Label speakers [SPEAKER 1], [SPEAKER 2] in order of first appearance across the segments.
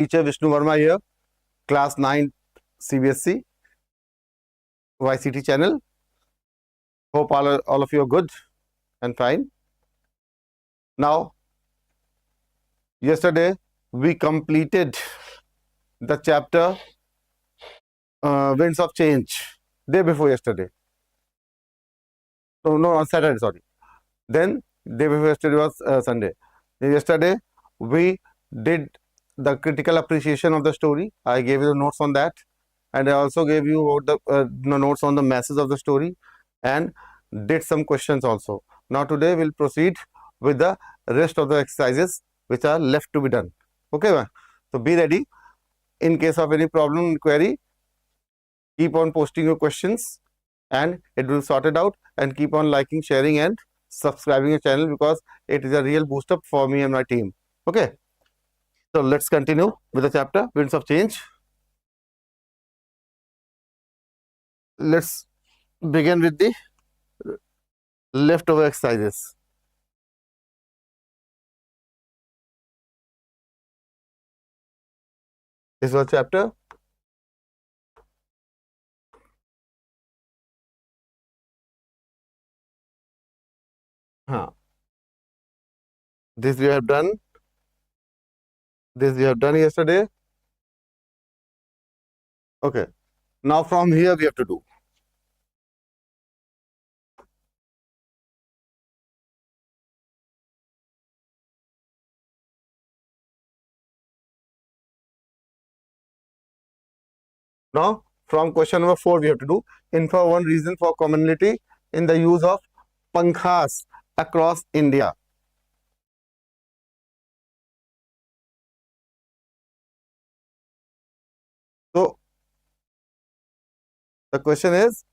[SPEAKER 1] Teacher Vishnu Verma here, class 9 CBSE YCT channel. Hope all of you are good and fine. Now, yesterday we completed the chapter Winds of Change. Day before yesterday. No, on Saturday, sorry. Then day before yesterday was Sunday. Yesterday we did the critical appreciation of the story. I gave you the notes on that, and I also gave you the notes on the message of the story and did some questions also. Now today we'll proceed with the rest of the exercises which are left to be done. Okay, man? So be ready. In case of any problem query, keep on posting your questions and it will sort it out, and keep on liking, sharing and subscribing the channel, because it is a real boost up for me and my team. Okay, so let's continue with the chapter Winds of Change. Let's begin with the leftover exercises. This was chapter this we have done. This we have done yesterday. Okay, now from here we have to do. Now from question number 4 we have to do. Infer one reason for commonality in the use of pankhas across India. So the question is,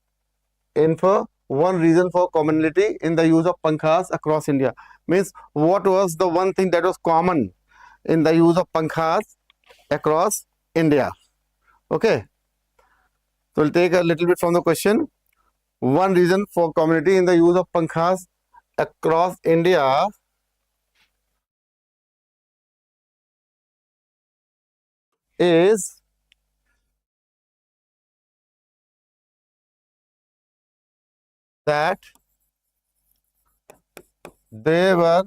[SPEAKER 1] infer one reason for commonality in the use of pankhas across India. Means what was the one thing that was common in the use of pankhas across India. Okay, so we'll take a little bit from the question. One reason for commonality in the use of pankhas across India is that they were,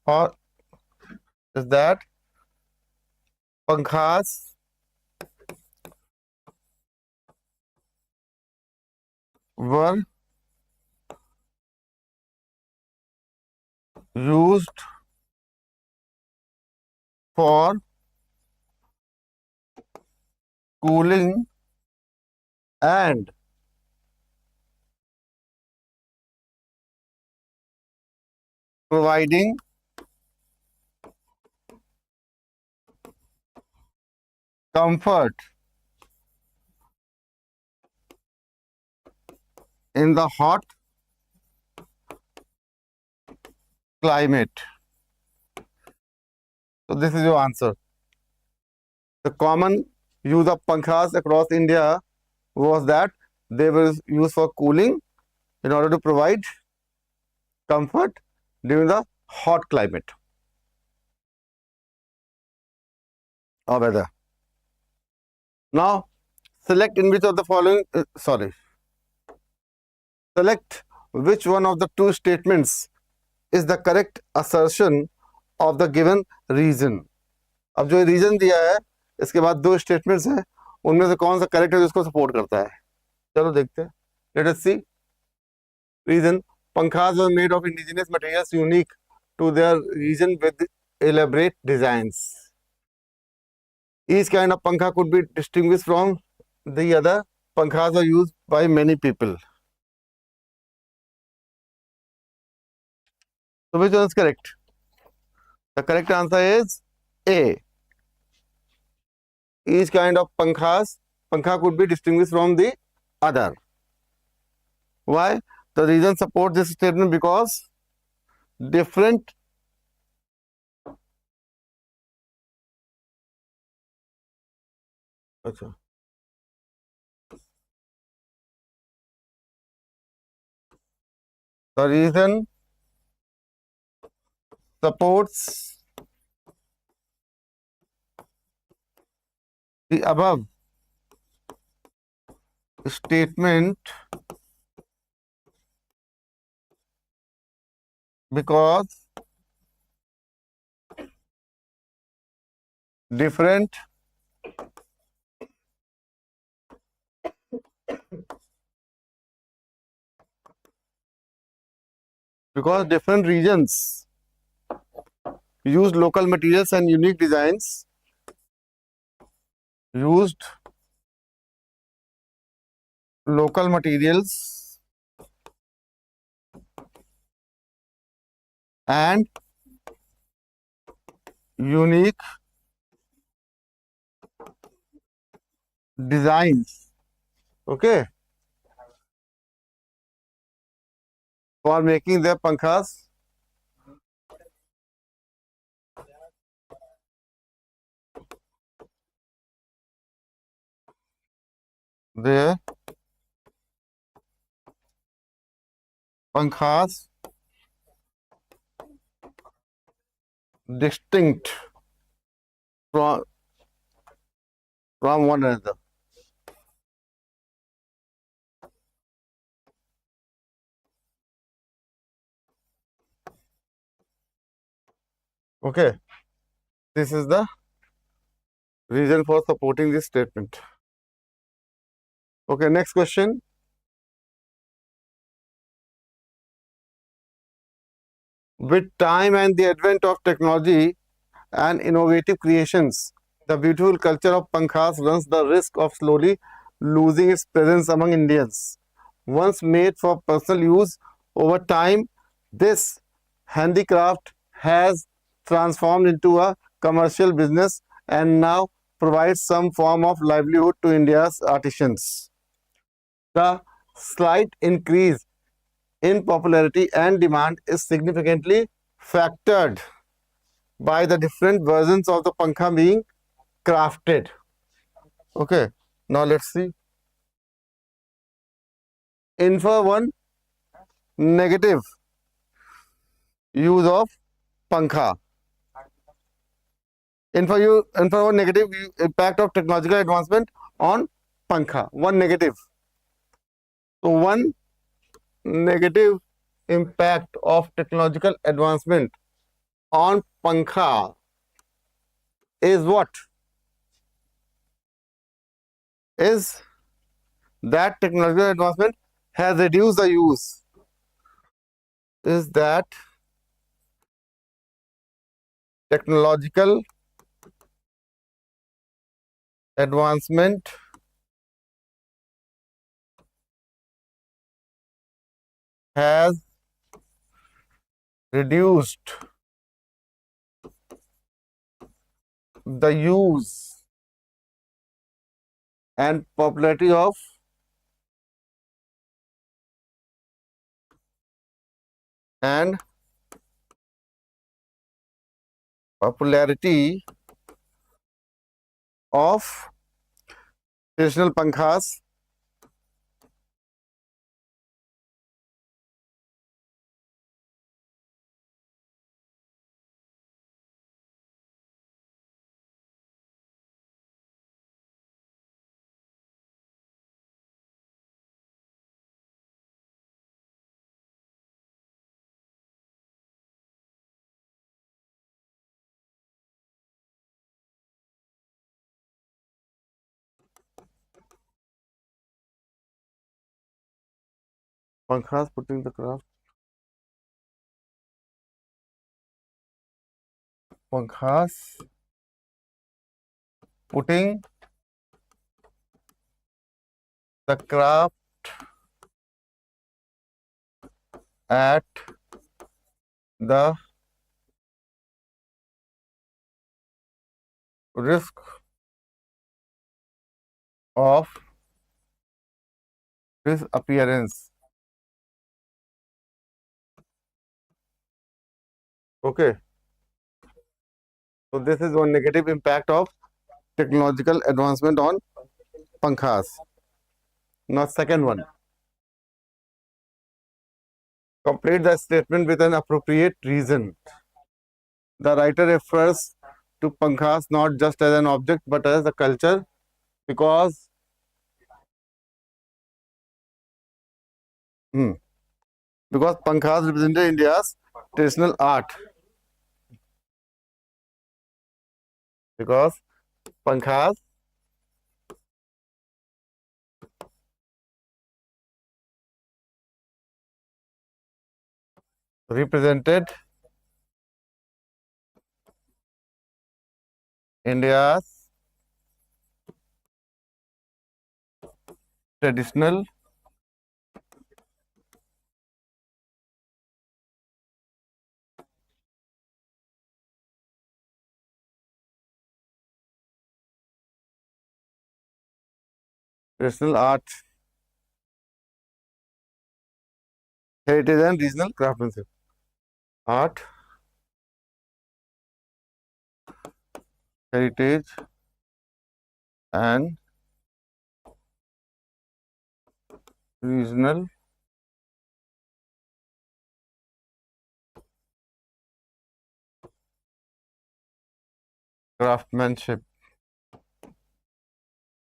[SPEAKER 1] or is that pankhas were used for cooling and providing comfort in the hot climate. So this is your answer. The common use of pankhas across India was that they were used for cooling in order to provide comfort during the hot climate or weather. Now select in which of the following select which one of the two statements is the correct assertion of the given reason. अब जो reason दिया है इसके बाद दो statements हैं, उनमें से कौन सा करेक्ट है जिसको सपोर्ट करता है. चलो देखते हैं. Let us see. Reason: pankhas were made of indigenous materials unique to their region with elaborate designs. Each kind of pankha could be distinguished from the other. Pankhas are used by many people. So which one is correct? The correct answer is A. Each kind of pankha could be distinguished from the other. Why? The reason supports this statement because different the reason supports the above statement because different regions used local materials and unique designs used local materials and unique designs, okay, for making their pankhas. Their pankhas distinct from one another. Okay, this is the reason for supporting this statement. Okay, next question. With time and the advent of technology and innovative creations, the beautiful culture of pankhas runs the risk of slowly losing its presence among Indians. Once made for personal use, over time, this handicraft has transformed into a commercial business and now provides some form of livelihood to India's artisans. The slight increase in popularity and demand is significantly factored by the different versions of the pankha being crafted. Okay, now let's see. Infer one negative use of pankha. Infer one negative impact of technological advancement on pankha. One negative. So one negative impact of technological advancement on pankha is what? Is that technological advancement has reduced the use. Is that technological advancement has reduced the use and popularity of traditional pankhas putting the craft pankhas putting the craft at the risk of disappearance. Okay, so this is one negative impact of technological advancement on pankhas. Now second one, complete the statement with an appropriate reason. The writer refers to pankhas not just as an object but as a culture because hmm, because pankhas represented India's traditional art. Because pankhas represented India's traditional art, heritage, and regional craftsmanship. Art, heritage, and regional craftsmanship.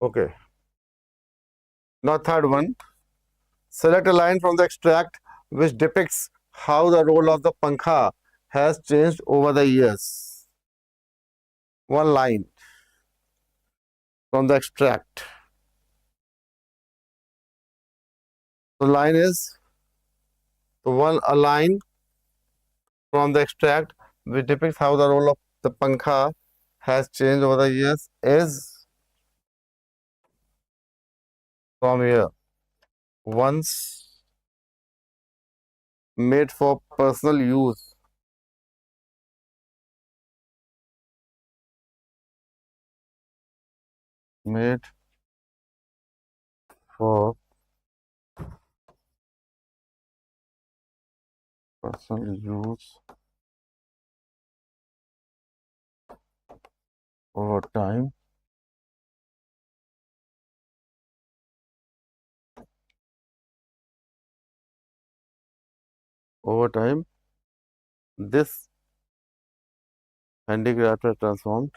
[SPEAKER 1] Okay. Now, third one. Select a line from the extract which depicts how the role of the pankha has changed over the years. One line from the extract. The line is a line from the extract which depicts how the role of the pankha has changed over the years is from here. Once made for personal use, made for personal use over time, this handicraft has transformed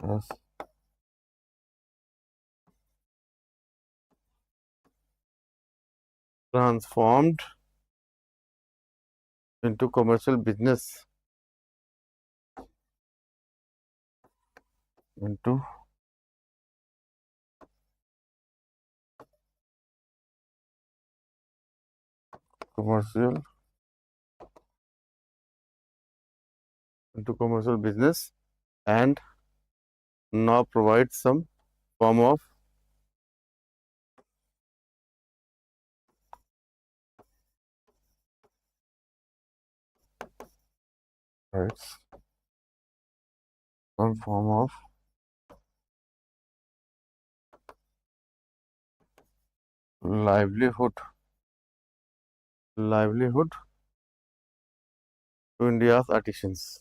[SPEAKER 1] as transformed into commercial business, into commercial business, and now provides some form of rights, some form of livelihood to India's artisans.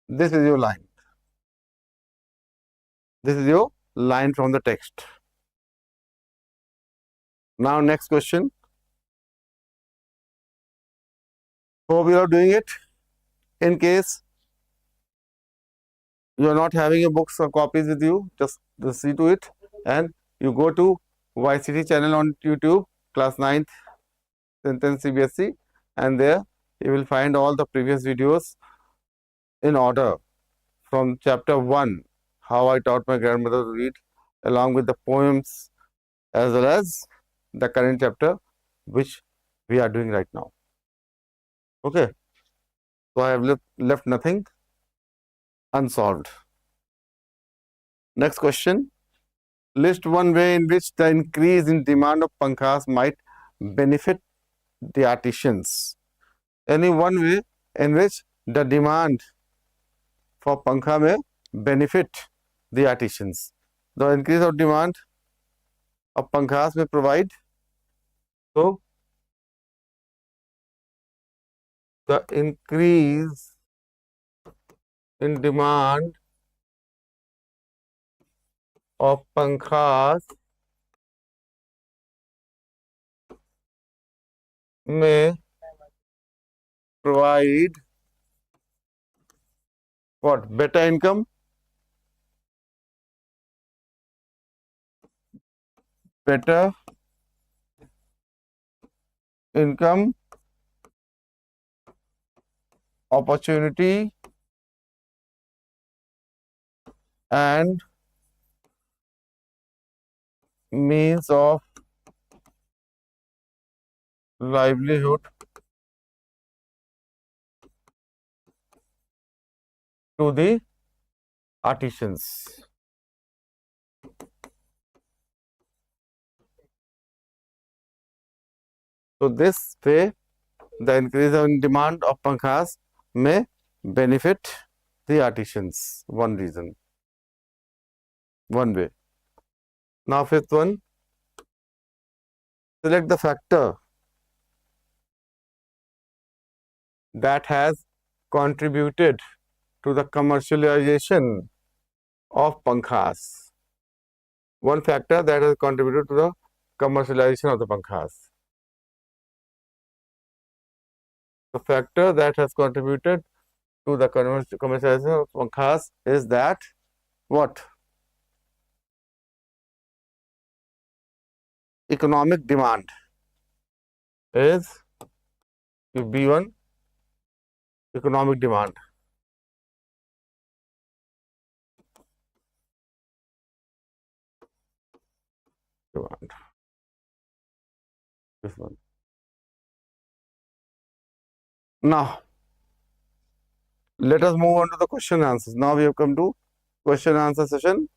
[SPEAKER 1] This is your line. This is your line from the text. Now, next question. Hope you are doing it. In case you are not having your books or copies with you, just see to it, and you go to YCT channel on YouTube, class 9th, 10th CBSE, and there you will find all the previous videos in order from chapter 1, how I taught my grandmother to read, along with the poems as well as the current chapter which we are doing right now. Okay, so I have left nothing unsolved. Next question. List one way in which the increase in demand of pankhas might benefit the artisans. Any one way in which the demand for pankha may benefit the artisans. The increase of demand of pankhas may provide. So, The increase in demand of pankhas may provide what? Better income, better income, opportunity, and means of livelihood to the artisans. So this way, the increase in demand of pankhas may benefit the artisans. One reason, one way. Now fifth one, select the factor that has contributed to the commercialization of pankhas. One factor that has contributed to the commercialization of the pankhas. The factor that has contributed to the commercialization of pankhas is that what? Economic demand is B1, economic demand. This one. Now, let us move on to the question answers. Now we have come to question answer session.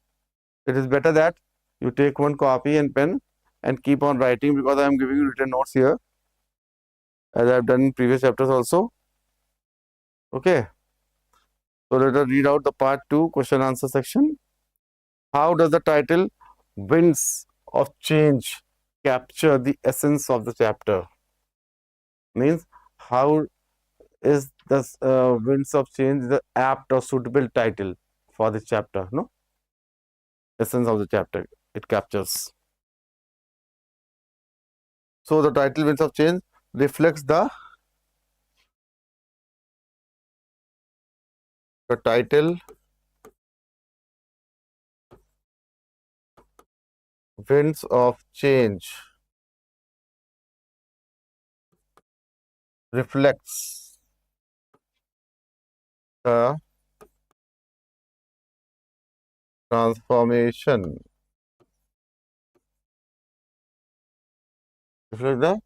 [SPEAKER 1] It is better that you take one copy and pen and keep on writing, because I am giving you written notes here, as I have done in previous chapters also. Okay. So let us read out the part 2 question answer section. How does the title Winds of Change capture the essence of the chapter? Means, how is this Winds of Change the apt or suitable title for this chapter? No, essence of the chapter it captures. So the title Winds of Change reflects the title Winds of Change reflects the transformation. Reflects the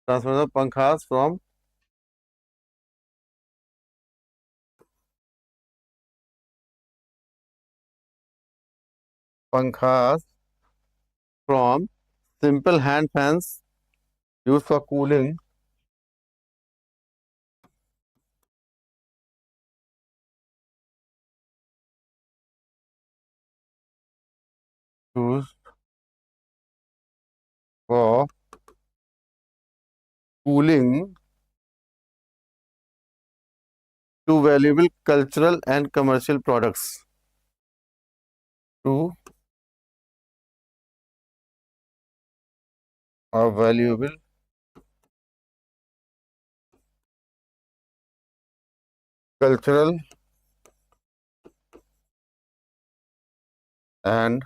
[SPEAKER 1] transformation of pankhas from simple hand fans used for cooling used for cooling to valuable cultural and commercial products. To a valuable cultural and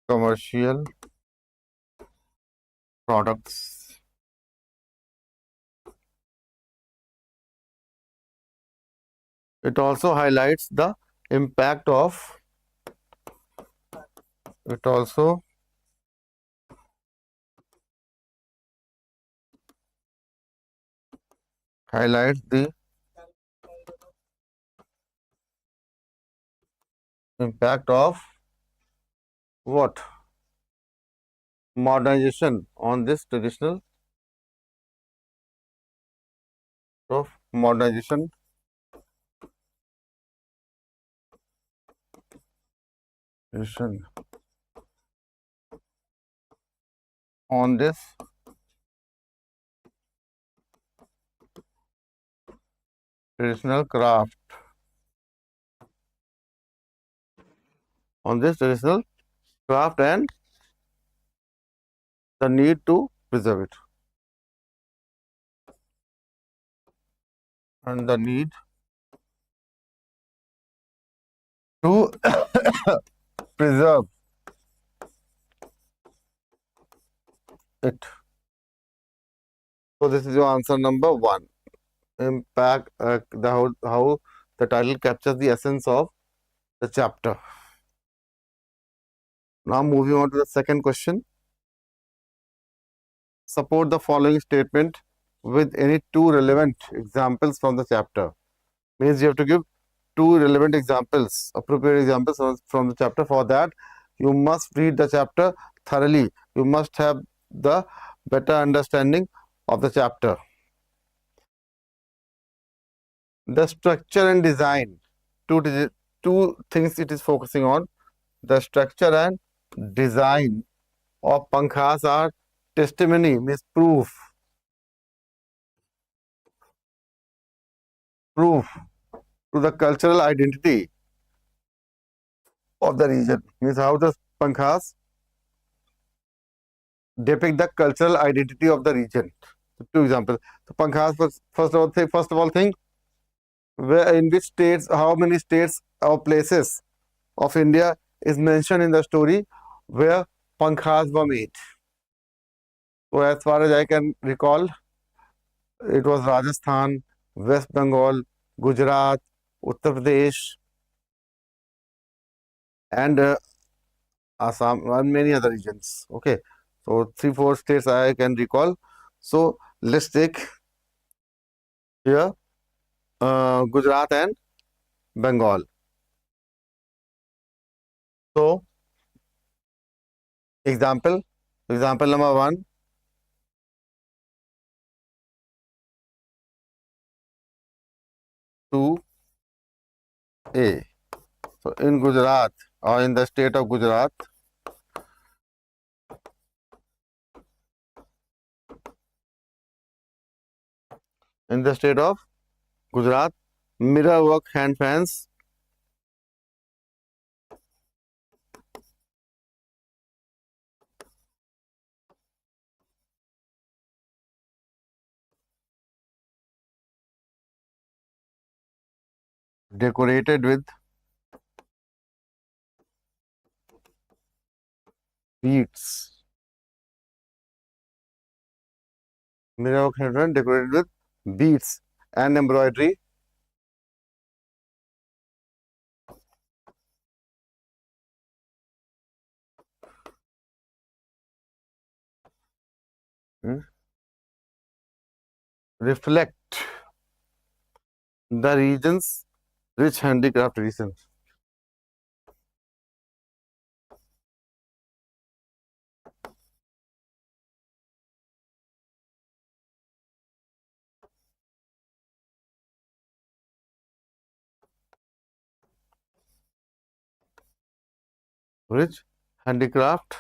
[SPEAKER 1] commercial products. It also highlights the impact of it also highlights the impact of what? Modernization on this traditional of modernization on this traditional craft. On this traditional craft and the need to preserve it. And the need to preserve it. So this is your answer number 1. Impact how the title captures the essence of the chapter. Now moving on to the second question. Support the following statement with any 2 relevant examples from the chapter. Means you have to give 2 relevant examples, appropriate examples from the chapter. For that, you must read the chapter thoroughly. You must have the better understanding of the chapter. The structure and design. Two things it is focusing on. The structure and design of pankhas are testimony, means proof to the cultural identity of the region. Means how the pankhas depict the cultural identity of the region. 2 examples. The pankhas, first of all thing, where in which states, how many states or places of India is mentioned in the story where pankhas were made. So as far as I can recall, it was Rajasthan, West Bengal, Gujarat, Uttar Pradesh, and Assam, and many other regions. Okay, so 3-4 states I can recall. So let's take here Gujarat and Bengal. So example number 1. To A. So in Gujarat or in the state of Gujarat, mirror work hand fans decorated with beads. Mirror work hand fan decorated with beads and embroidery reflect the region's rich handicraft tradition. Rich handicraft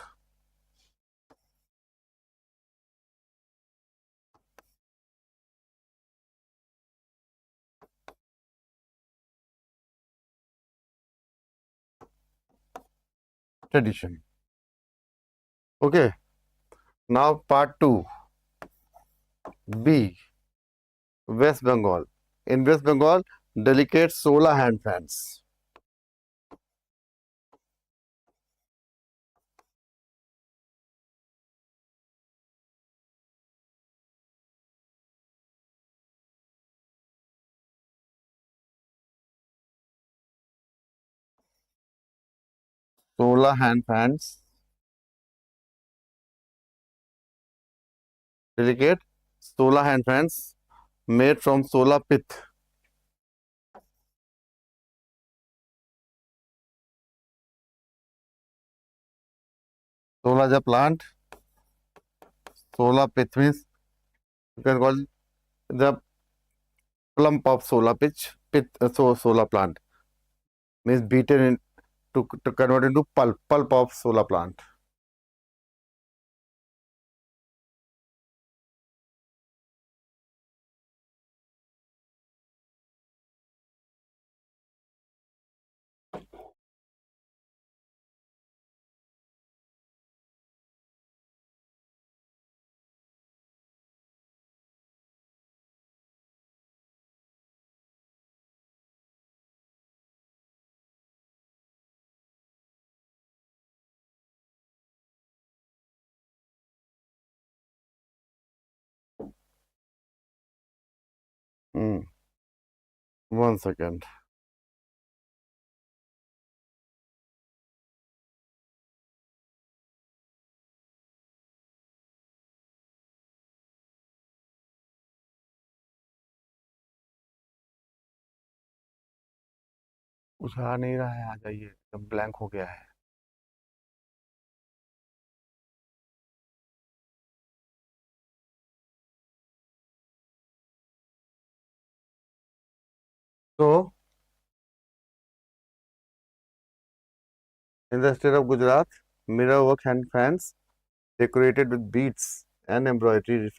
[SPEAKER 1] tradition. Okay, now part 2. B. West Bengal. In West Bengal, delicate solar hand fans. Solar hand fans, delicate solar hand fans made from solar pith. Solar is a plant. Solar pith means you can call it the plump of solar solar plant means beaten in to convert into pulp of solar plant. 1 second. कुछ आ नहीं रहा है, आ जाइए, एकदम blank हो गया है. So, in the state of Gujarat, mirror work hand fans decorated with beads and embroidery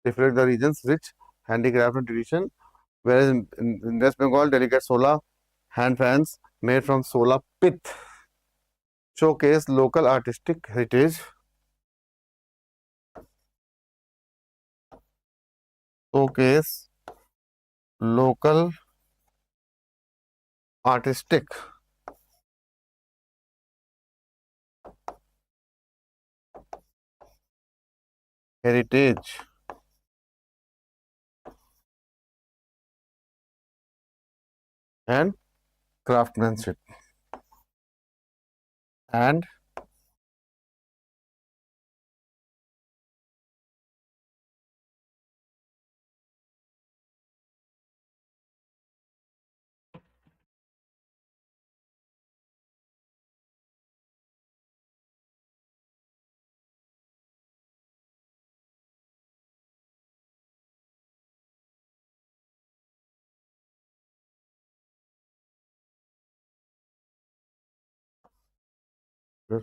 [SPEAKER 1] reflect the region's rich handicraft and tradition. Whereas in West Bengal, delicate solar hand fans made from solar pith showcase local artistic heritage. Showcase local artistic heritage and craftsmanship. And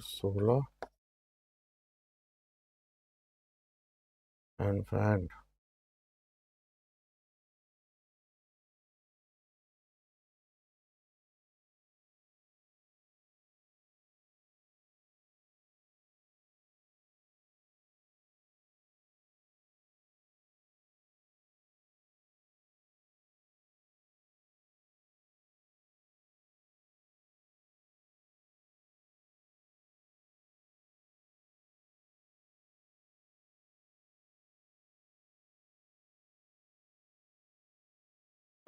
[SPEAKER 1] solar and fan.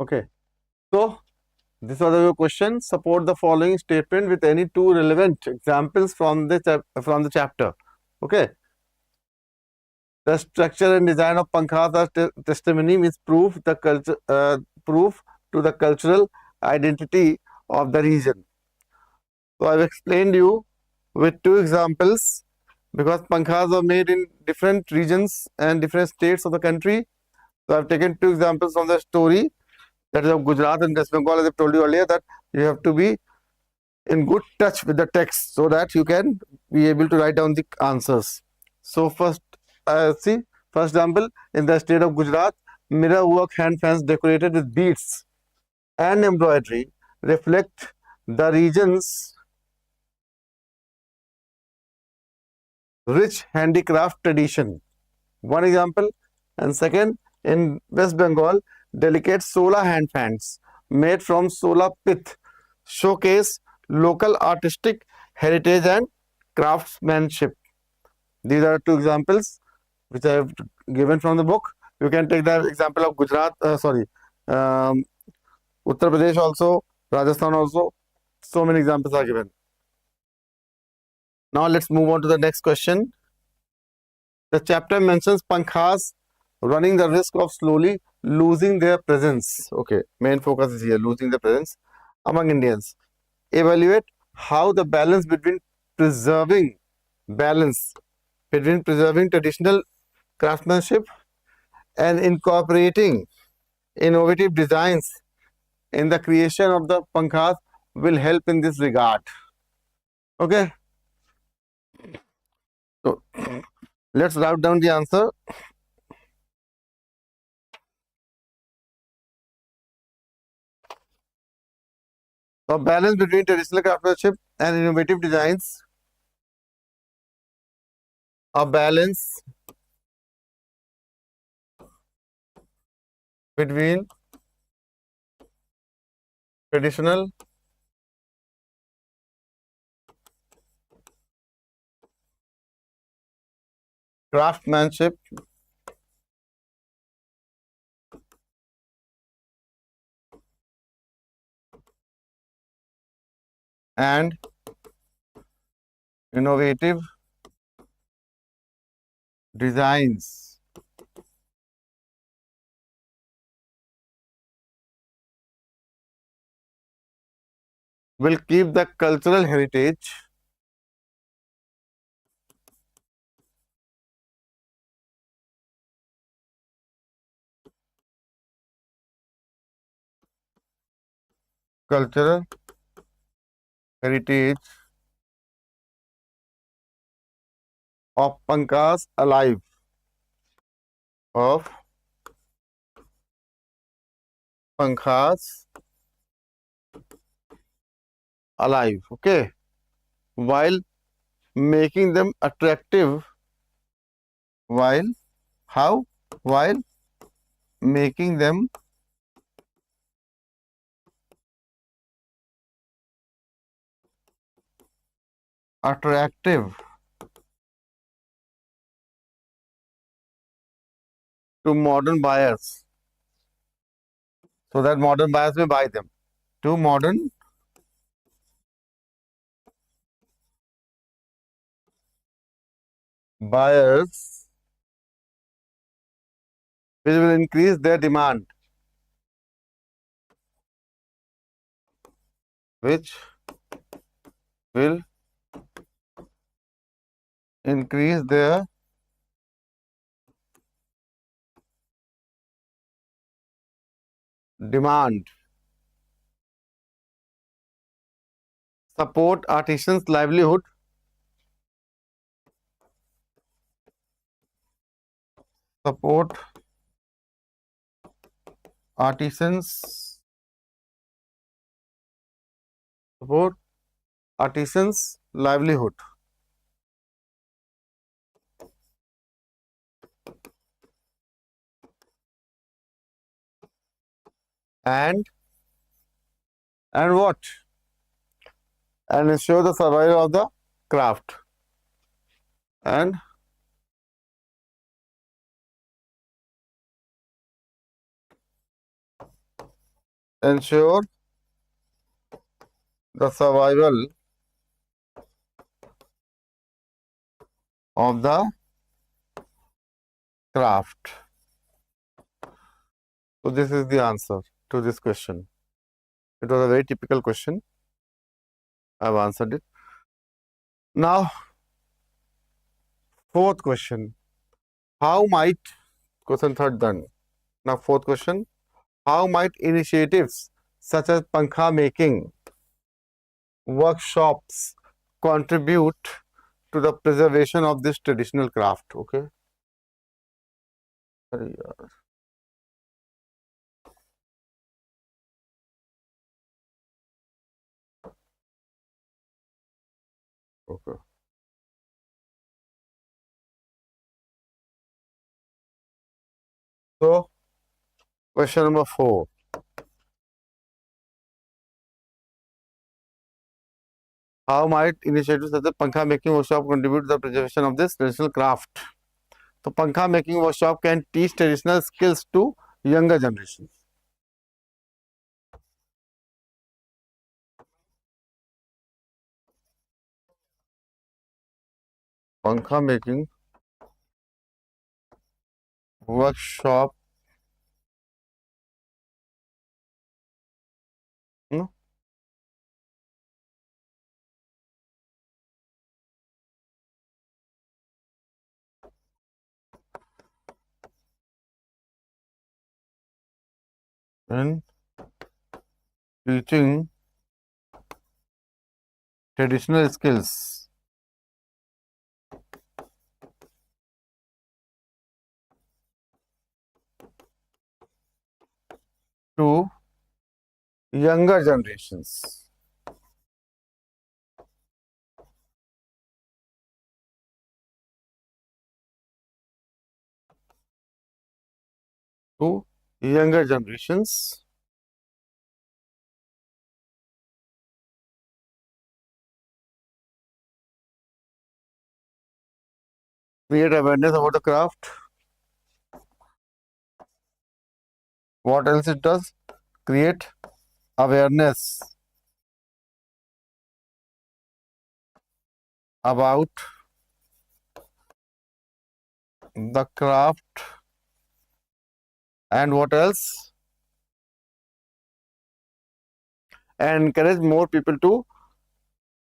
[SPEAKER 1] Okay. So this was your question. Support the following statement with any two relevant examples from the chapter. Okay. The structure and design of pankhas as testimony means proof to the cultural identity of the region. So I've explained you with two examples because pankhas are made in different regions and different states of the country. So I've taken two examples from the story, that is of Gujarat and West Bengal, as I told you earlier, that you have to be in good touch with the text so that you can be able to write down the answers. So first, first example, in the state of Gujarat, mirror work hand fans decorated with beads and embroidery reflect the region's rich handicraft tradition. One example. And second, in West Bengal, delicate solar hand fans made from solar pith showcase local artistic heritage and craftsmanship. These are two examples which I have given from the book. You can take the example of Gujarat, um, Uttar Pradesh also, Rajasthan also. So many examples are given. Now let's move on to the next question. The chapter mentions pankhas running the risk of slowly losing their presence. Okay, main focus is here, losing the presence among Indians. Evaluate how the balance between preserving traditional craftsmanship and incorporating innovative designs in the creation of the pankhas will help in this regard. Okay, so let's write down the answer. A balance between traditional craftsmanship and innovative designs. A balance between traditional craftsmanship and innovative designs will keep the cultural heritage cultural heritage of Pankaj alive. Of Pankaj alive. Okay. While making them attractive, while how? While making them attractive to modern buyers, so that modern buyers may buy them. To modern buyers, which will increase their demand, which will increase their demand. Support artisans' livelihood. Support artisans. Support artisans' livelihood. And what? And ensure the survival of the craft. And ensure the survival of the craft. So this is the answer to this question. It was a very typical question. I've answered it. Now, fourth question. How might, question third done. Now, fourth question. How might initiatives such as pankha making workshops contribute to the preservation of this traditional craft? Okay. अरे यार, okay. So, question number 4. How might initiatives such as pankha making workshop contribute to the preservation of this traditional craft? So, pankha making workshop can teach traditional skills to younger generations. Pankha making workshop, hmm, in teaching traditional skills to younger generations. To younger generations. Create awareness about the craft. What else it does? Create awareness about the craft, and what else? And encourage more people to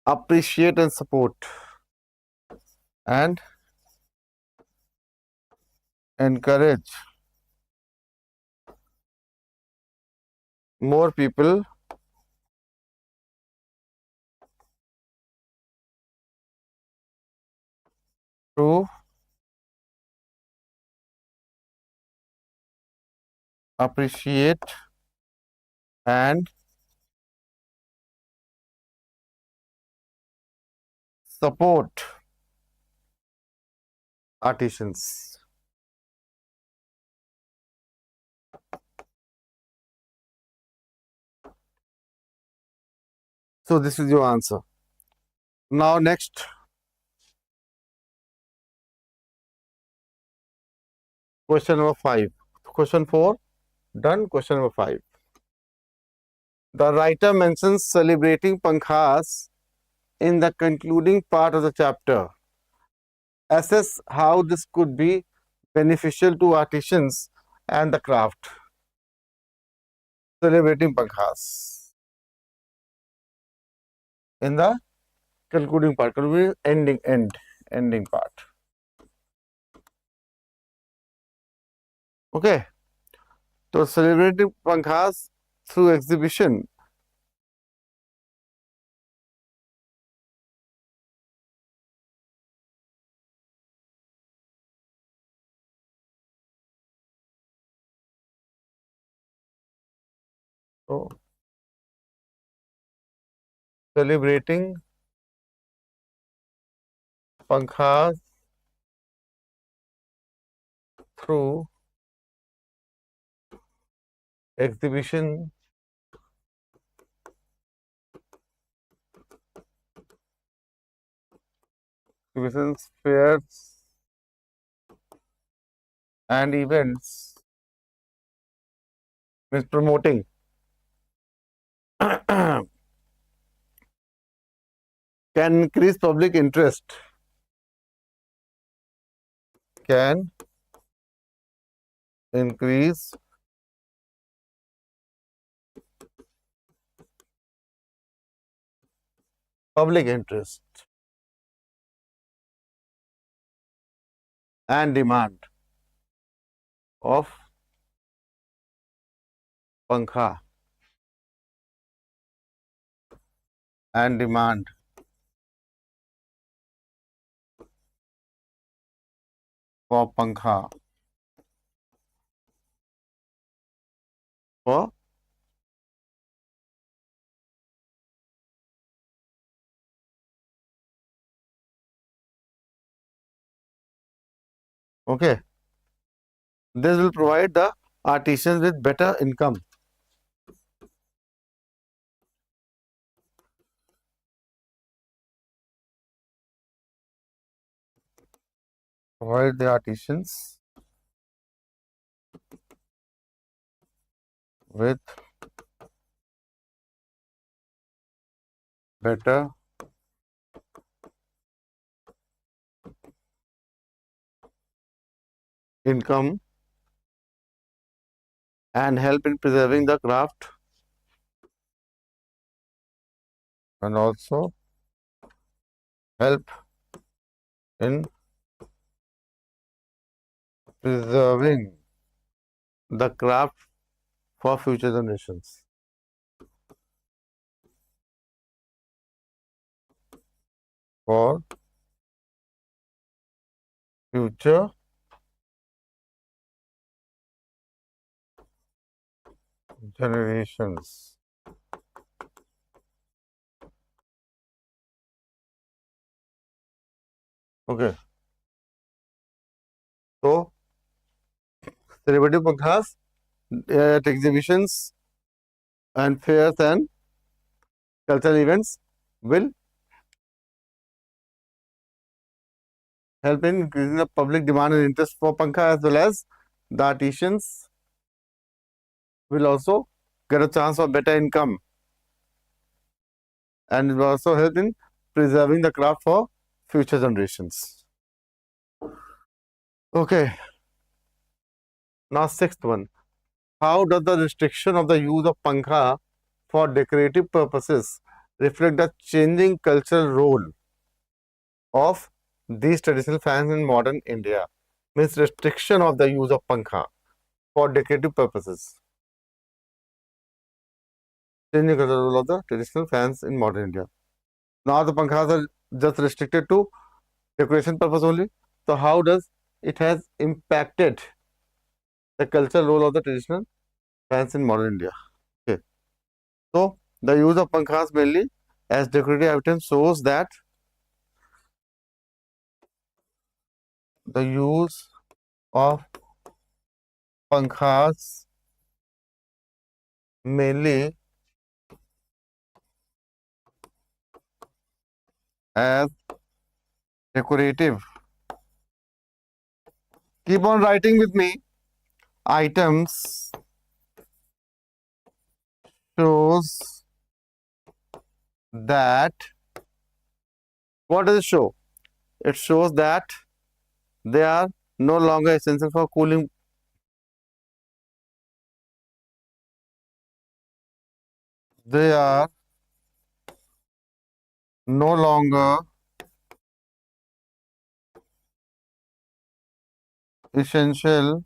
[SPEAKER 1] appreciate and support, and encourage more people to appreciate and support artisans. So this is your answer. Now next, question number 5. Question 4 done. Question number 5. The writer mentions celebrating pankhas in the concluding part of the chapter. Assess how this could be beneficial to artisans and the craft. Celebrating pankhas in the concluding part, ending part. Okay. So celebrating pankhas through exhibition. So celebrating pankhas through exhibition exhibitions, fairs and events means promoting can increase public interest, can increase public interest and demand of pankha and demand for pankha for okay. This will provide the artisans with better income. Provide the artisans with better income and help in preserving the craft and also help in preserving the craft for future generations. For future generations. Okay. So, celebrative pankhas at exhibitions and fairs and cultural events will help in increasing the public demand and interest for pankha, as well as the artisans will also get a chance of better income, and it will also help in preserving the craft for future generations. Okay, now sixth one. How does the restriction of the use of pankha for decorative purposes reflect the changing cultural role of these traditional fans in modern India? Means restriction of the use of pankha for decorative purposes. Changing cultural role of the traditional fans in modern India. Now the pankhas are just restricted to decoration purpose only. So how does it has impacted the cultural role of the traditional fans in modern India? Okay. So the use of pankhas mainly as decorative items shows that the use of pankhas mainly as decorative. Keep on writing with me. Items shows that, what does it show? It shows that they are no longer essential for cooling. They are no longer essential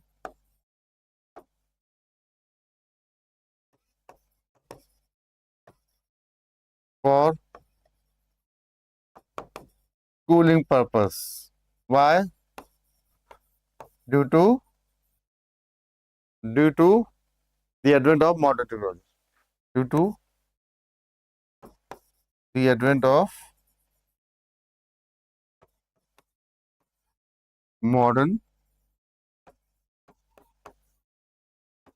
[SPEAKER 1] for cooling purpose. Why? Due to due to the advent of modern technology. Due to the advent of modern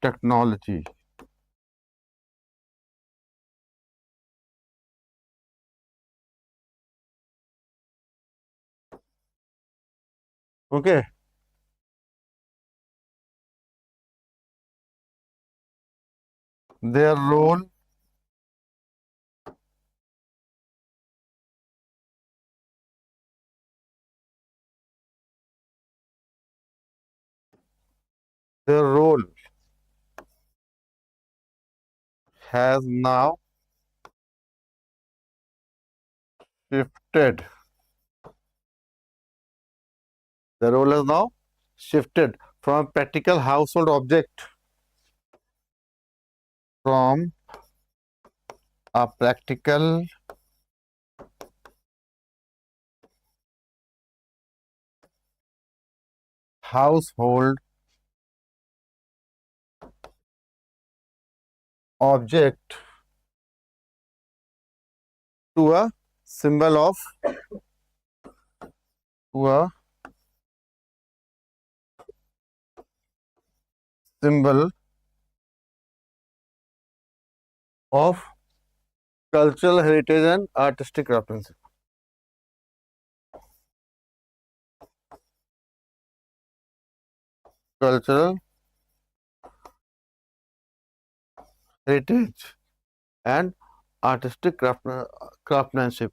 [SPEAKER 1] technology. Okay. Their role their role has now shifted. The role has now shifted from practical household object, from a practical household object to a symbol of to a symbol of cultural heritage and artistic craftsmanship. Cultural heritage and artistic craftsmanship.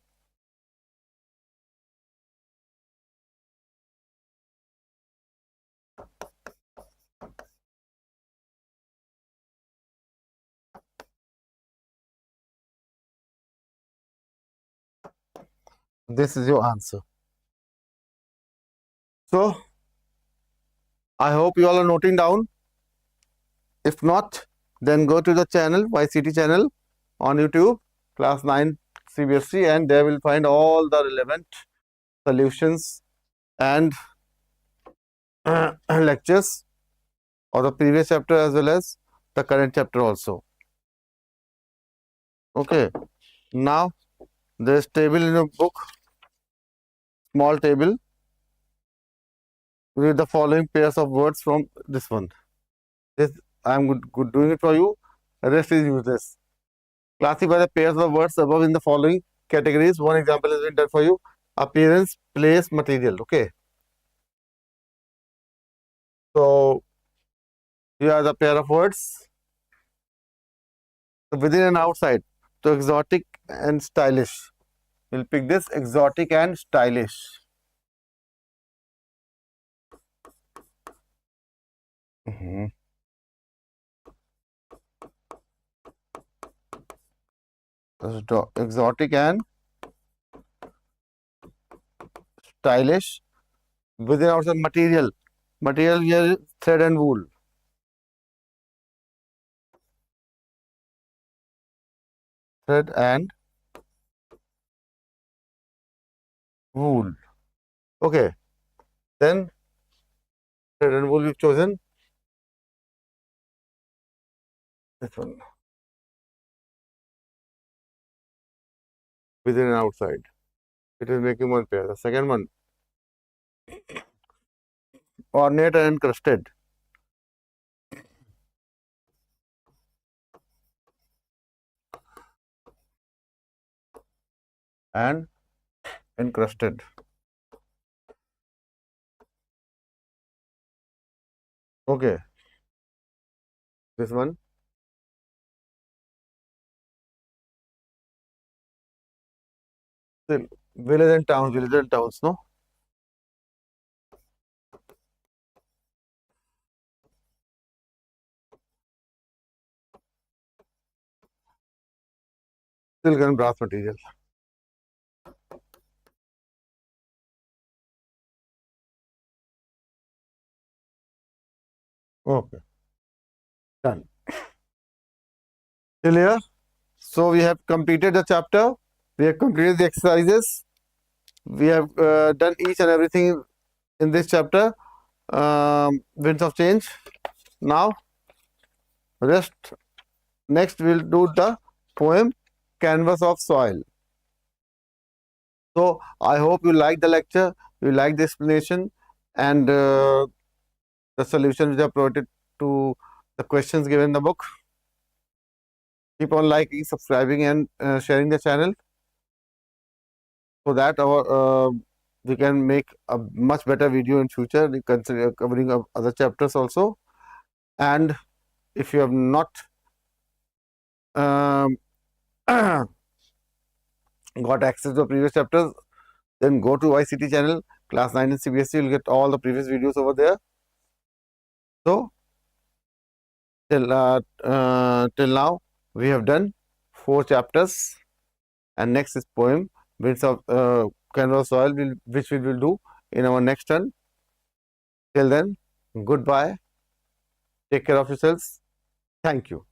[SPEAKER 1] This is your answer. So, I hope you all are noting down. If not, then go to the channel, YCT channel on YouTube, class 9 CBSE, and there will find all the relevant solutions and lectures of the previous chapter as well as the current chapter also. Okay, now there is table in your book, small table with the following pairs of words from this one. This I am good doing it for you. Rest is useless. Classify the pairs of words above in the following categories. One example has been done for you. Appearance, place, material. Okay. So here are the pair of words. Within and outside. So exotic and stylish. we'll pick this exotic and stylish. Exotic and stylish. Within also material. Material here is thread and wool. Thread and wool. Okay. Then thread and wool we've chosen. This one. Within and outside. It is making one pair. The second one. Ornate and encrusted. And encrusted. Okay. This one. Still, villages and towns, no? Silk and brass material. Okay. Done. Till here. So we have completed the chapter. We have completed the exercises. We have done each and everything in this chapter. Winds of change. Now, rest. Next, we'll do the poem Canvas of Soil. So, I hope you like the lecture, you like the explanation, and the solution which are provided to the questions given in the book. Keep on liking, subscribing, and sharing the channel, so that our we can make a much better video in future, consider covering other chapters also. And if you have not got access to the previous chapters, then go to ICT channel, class 9 in CBSE. You'll get all the previous videos over there. So till now we have done 4 chapters, and next is poem Winds of Canvas Soil, which we will do in our next turn. Till then, goodbye. Take care of yourselves. Thank you.